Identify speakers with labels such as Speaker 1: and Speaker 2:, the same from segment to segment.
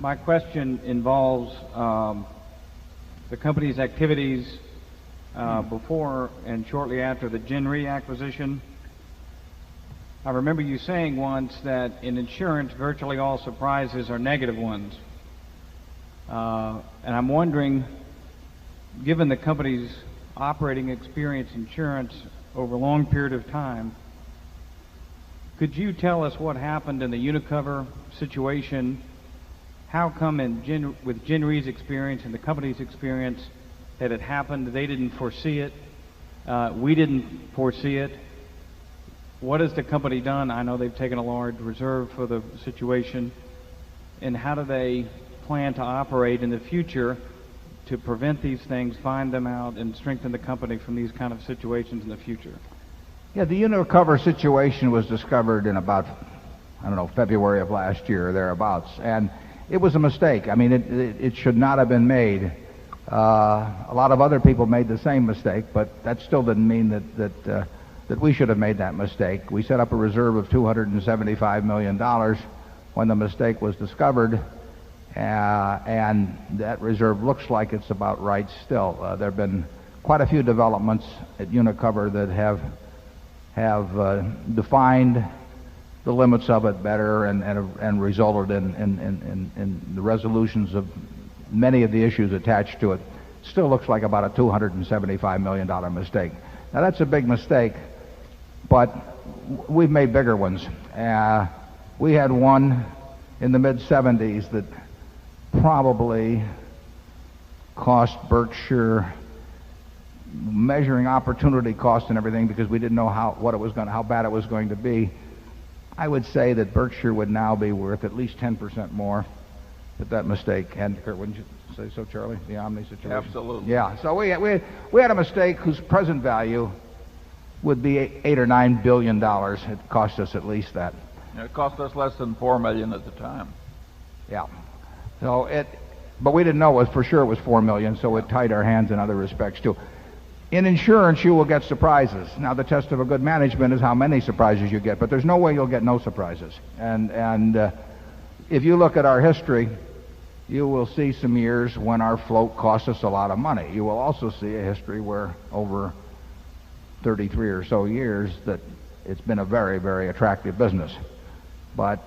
Speaker 1: My question involves the company's activities before and shortly after the Genry acquisition. I remember you saying once that in insurance, virtually all surprises are negative ones. And I'm wondering, given the company's operating experience in insurance over a long period of time, could you tell us what happened in the Unicover situation? How come with Genry's experience and the company's experience that it happened? They didn't foresee it. We didn't foresee it. What has the company done? I know they've taken a large reserve for the situation. And how do they plan to operate in the future to prevent these things, find them out, and strengthen the company from these kind of situations in the future?
Speaker 2: Yeah, the Unicover situation was discovered in about, I don't know, February of last year or thereabouts. And it was a mistake. I mean, it should not have been made. A lot of other people made the same mistake, but that still didn't mean that we should have made that mistake. We set up a reserve of $275 million when the mistake was discovered, and that reserve looks like it's about right still. There have been quite a few developments at Unicover that have defined the limits of it better and resulted in the resolutions of many of the issues attached to it. Still looks like about a $275 million mistake. Now that's a big mistake, but we've made bigger ones. We had one in the mid-'70s that probably cost Berkshire, measuring opportunity cost and everything, because we didn't know how bad it was going to be. I would say that Berkshire would now be worth at least 10% more if that mistake hadn't occurred. Wouldn't you say so, Charlie? The Omni situation?
Speaker 3: Absolutely.
Speaker 2: Yeah. So we had a mistake whose present value would be $8 or $9 billion. It cost us at least that.
Speaker 3: It cost us less than $4 million at the time.
Speaker 2: Yeah. But we didn't know it was $4 million, so it tied our hands in other respects too. In insurance, you will get surprises. Now, the test of a good management is how many surprises you get, but there's no way you'll get no surprises. And if you look at our history, you will see some years when our float cost us a lot of money. You will also see a history where over 33 or so years that it's been a very, very attractive business. But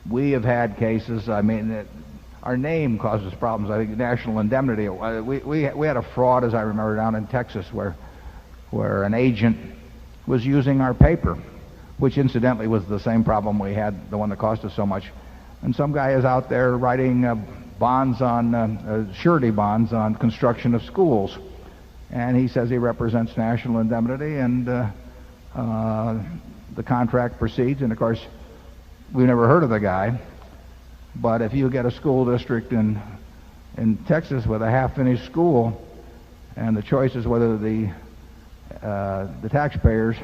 Speaker 2: we have had cases, our name causes problems. I think National Indemnity, we had a fraud, as I remember, down in Texas where an agent was using our paper, which incidentally was the same problem we had, the one that cost us so much. And some guy is out there writing surety bonds on construction of schools. And he says he represents National Indemnity, and the contract proceeds. And of course, we've never heard of the guy. But if you get a school district in Texas with a half-finished school, and the choice is whether the taxpayers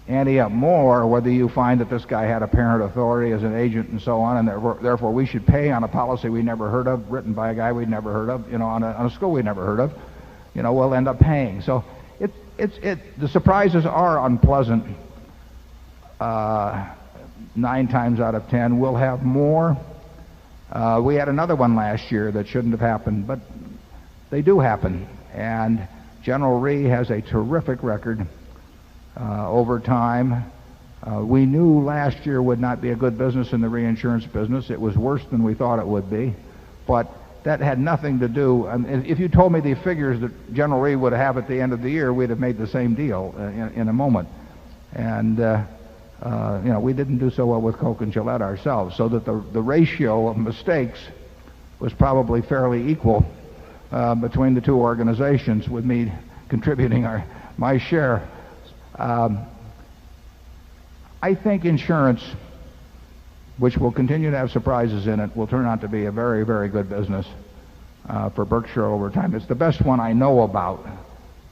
Speaker 2: ante up more, or whether you find that this guy had apparent authority as an agent and so on, and therefore we should pay on a policy we never heard of, written by a guy we'd never heard of, on a school we'd never heard of, we'll end up paying. So the surprises are unpleasant. 9 times out of 10, we'll have more. We had another one last year that shouldn't have happened, but they do happen. And General Re has a terrific record over time. We knew last year would not be a good business in the reinsurance business. It was worse than we thought it would be, but that had nothing to do. If you told me the figures that General Re would have at the end of the year, we'd have made the same deal in a moment. And we didn't do so well with Coke and Gillette ourselves, so that the ratio of mistakes was probably fairly equal between the two organizations, with me contributing my share. I think insurance, which will continue to have surprises in it, will turn out to be a very, very good business for Berkshire over time. It's the best one I know about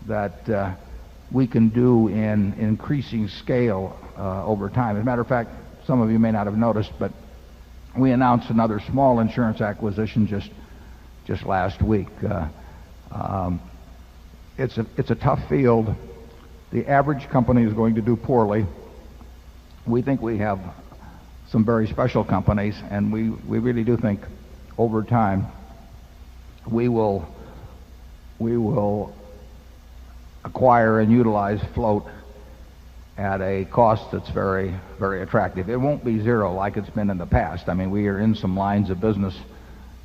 Speaker 2: that we can do in increasing scale over time. As a matter of fact, some of you may not have noticed, but we announced another small insurance acquisition just last week. It's a tough field. The average company is going to do poorly. We think we have some very special companies, and we really do think over time, we will acquire and utilize float at a cost that's very, very attractive. It won't be zero like it's been in the past. I mean, we are in some lines of business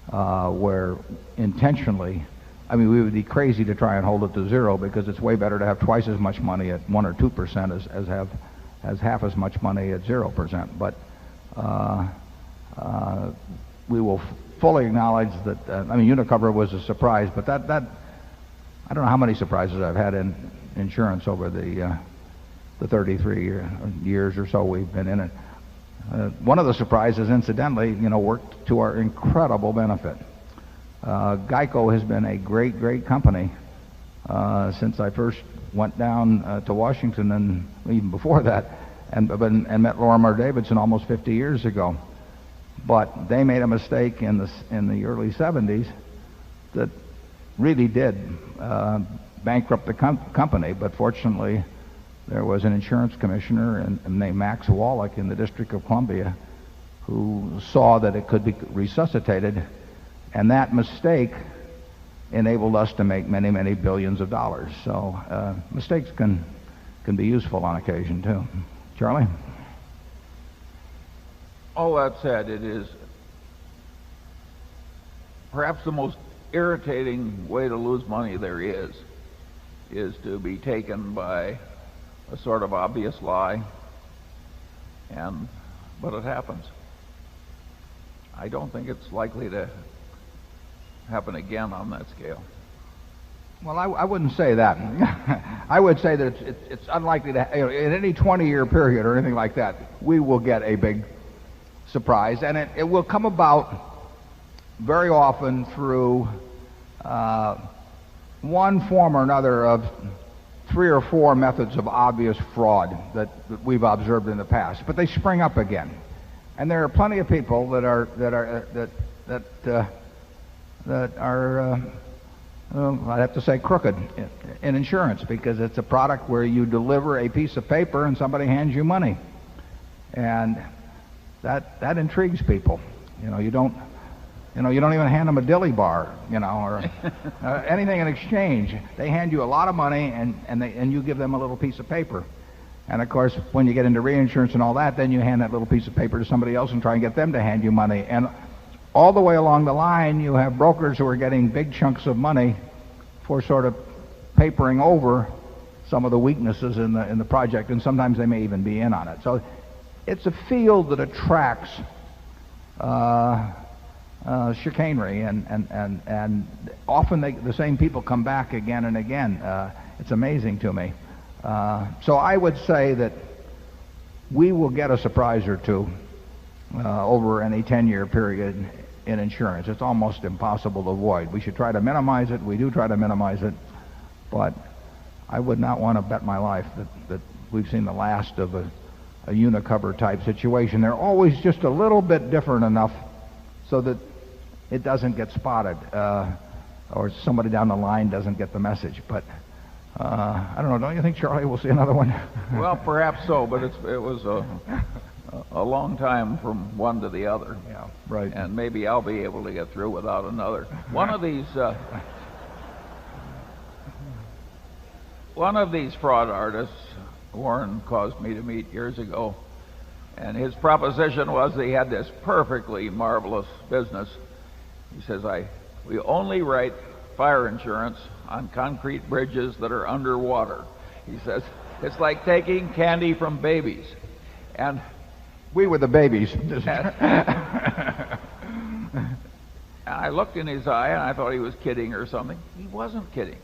Speaker 2: where intentionally, I mean, we would be crazy to try and hold it to zero, because it's way better to have twice as much money at 1 or 2% as half as much money at 0%. But we will fully acknowledge that. I mean, Unicover was a surprise, but that I don't know how many surprises I've had in insurance over the 33 years or so we've been in it. One of the surprises, incidentally, worked to our incredible benefit. Geico has been a great, great company since I first went down to Washington, and even before that, and met Lorimer Davidson almost 50 years ago. But they made a mistake in the early 70s that really did bankrupt the company. But fortunately, there was an insurance commissioner named Max Wallach in the District of Columbia who saw that it could be resuscitated, and that mistake enabled us to make many, many billions of dollars. So mistakes can be useful on occasion too. Charlie?
Speaker 3: All that said, it is perhaps the most irritating way to lose money there is to be taken by a sort of obvious lie, but it happens. I don't think it's likely to happen again on that scale.
Speaker 2: Well, I wouldn't say that. I would say that it's unlikely to, in any 20-year period or anything like that, we will get a big surprise, and it will come about very often through one form or another of 3 or 4 methods of obvious fraud that we've observed in the past, but they spring up again. And there are plenty of people that are I'd have to say crooked in insurance, because it's a product where you deliver a piece of paper and somebody hands you money, and that intrigues people. You don't even hand them a dilly bar, or anything in exchange. They hand you a lot of money, and you give them a little piece of paper. And of course, when you get into reinsurance and all that, then you hand that little piece of paper to somebody else and try and get them to hand you money. And all the way along the line, you have brokers who are getting big chunks of money for sort of papering over some of the weaknesses in the project, and sometimes they may even be in on it. So it's a field that attracts chicanery, and often the same people come back again and again. It's amazing to me. So I would say that we will get a surprise or two over any 10-year period in insurance. It's almost impossible to avoid. We should try to minimize it. We do try to minimize it, but I would not want to bet my life that we've seen the last of a Unicover type situation. They're always just a little bit different enough so that it doesn't get spotted, or somebody down the line doesn't get the message. But I don't know. Don't you think, Charlie, we'll see another one?
Speaker 3: Well, perhaps so, but it was a long time from one to the other.
Speaker 2: Yeah, right.
Speaker 3: And maybe I'll be able to get through without another. One of these fraud artists, Warren caused me to meet years ago, and his proposition was that he had this perfectly marvelous business. He says, we only write fire insurance on concrete bridges that are underwater. He says, it's like taking candy from babies. And
Speaker 2: we were the babies.
Speaker 3: And I looked in his eye, and I thought he was kidding or something. He wasn't kidding.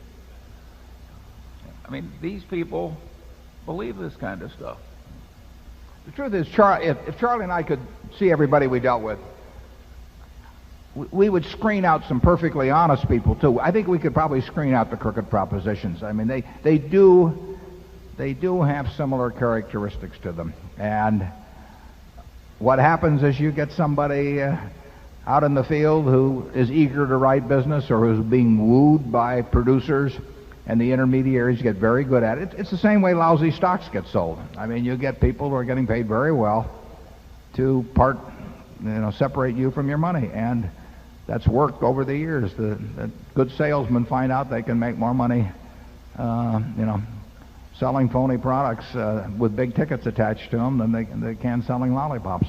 Speaker 3: I mean, these people believe this kind of stuff.
Speaker 2: The truth is, if Charlie and I could see everybody we dealt with, we would screen out some perfectly honest people too. I think we could probably screen out the crooked propositions. I mean, they do have similar characteristics to them. And what happens is you get somebody out in the field who is eager to write business, or who's being wooed by producers, and the intermediaries get very good at it. It's the same way lousy stocks get sold. I mean, you get people who are getting paid very well to separate you from your money. And that's worked over the years. The good salesmen find out they can make more money, selling phony products with big tickets attached to them than they can selling lollipops.